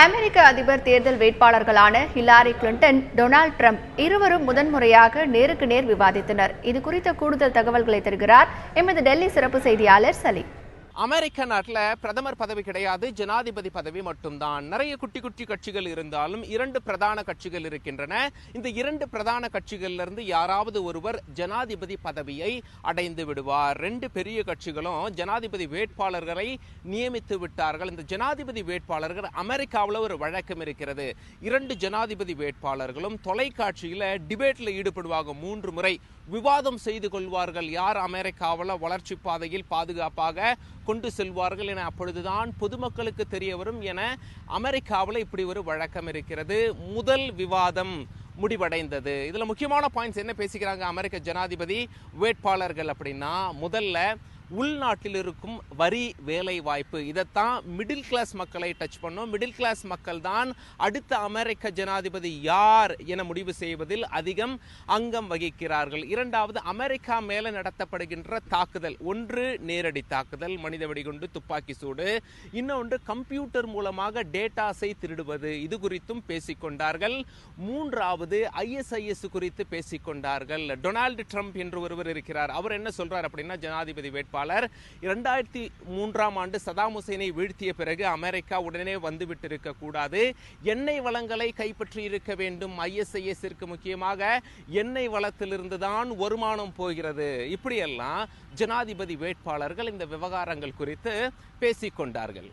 அமெரிக்க அதிபர் தேர்தல் வேட்பாளர்களான Hillary Clinton, Donald Trump இருவரும் முதன்முறையாக நேருக்கு நேர் விவாதித்தனர். இது குறித்த கூடுதல் தகவல்களை தருகிறார் எமது டெல்லி சிறப்பு செய்தியாளர் சலீம். அமெரிக்க நாட்டில் பிரதமர் பதவி கிடையாது, ஜனாதிபதி பதவி மட்டும்தான். நிறைய குட்டி குட்டி கட்சிகள் இருந்தாலும் இரண்டு பிரதான கட்சிகள் இருக்கின்றன. இந்த இரண்டு பிரதான கட்சிகளிலிருந்து யாராவது ஒருவர் ஜனாதிபதி பதவியை அடைந்து விடுவார். ரெண்டு பெரிய கட்சிகளும் ஜனாதிபதி வேட்பாளர்களை நியமித்து விட்டார்கள். இந்த ஜனாதிபதி வேட்பாளர்கள் அமெரிக்காவில் ஒரு வழக்கம் இருக்கிறது. இரண்டு ஜனாதிபதி வேட்பாளர்களும் தொலைக்காட்சியில் டிபேட்ல ஈடுபடுவாங்க. 3 முறை விவாதம் செய்து கொள்வார்கள். யார் அமெரிக்காவில் வளர்ச்சி பாதையில் பாதுகாப்பாக கொண்டு செல்வார்கள் என அப்பொழுதுதான் பொதுமக்களுக்கு தெரிய வரும் என அமெரிக்காவில் இப்படி ஒரு வழக்கம் இருக்கிறது. முதல் விவாதம் முடிவடைந்தது. இதுல முக்கியமான பாயிண்ட்ஸ் என்ன பேசிக்கிறாங்க அமெரிக்க ஜனாதிபதி வேட்பாளர்கள் அப்படின்னா, முதல்ல உள்நாட்டில் இருக்கும் வரி வேலை வாய்ப்பு, இதைத்தான் மிடில் கிளாஸ் மக்களை டச் பண்ணோம். மிடில் கிளாஸ் மக்கள் தான் அடுத்த அமெரிக்க ஜனாதிபதி யார் என முடிவு செய்வதில் அதிகம் அங்கம் வகிக்கிறார்கள். இரண்டாவது, அமெரிக்கா மேல நடத்தப்படுகின்ற தாக்குதல், ஒன்று நேரடி தாக்குதல், மனித வெடிகுண்டு, துப்பாக்கி சூடு, இன்னொன்று கம்ப்யூட்டர் மூலமாக டேட்டாஸை திருடுவது, இது குறித்தும் பேசிக்கொண்டார்கள். மூன்றாவது, ISIS குறித்து பேசிக்கொண்டார்கள். டொனால்டு ட்ரம்ப் என்று ஒருவர் இருக்கிறார். அவர் என்ன சொல்றார் அப்படின்னா, ஜனாதிபதி வேட்பாளர் 2003ஆம் ஆண்டு சதாம் ஹுசைனை வீழ்த்திய பிறகு அமெரிக்கா உடனே வந்துவிட்டிருக்க கூடாது, எண்ணெய் வளங்களை கைப்பற்றி இருக்க வேண்டும். ISIS முக்கியமாக எண்ணெய் வளத்திலிருந்து தான் வருமானம் போகிறது. இப்படியெல்லாம் ஜனாதிபதி வேட்பாளர்கள் இந்த விவகாரங்கள் குறித்து பேசிக்கொண்டார்கள்.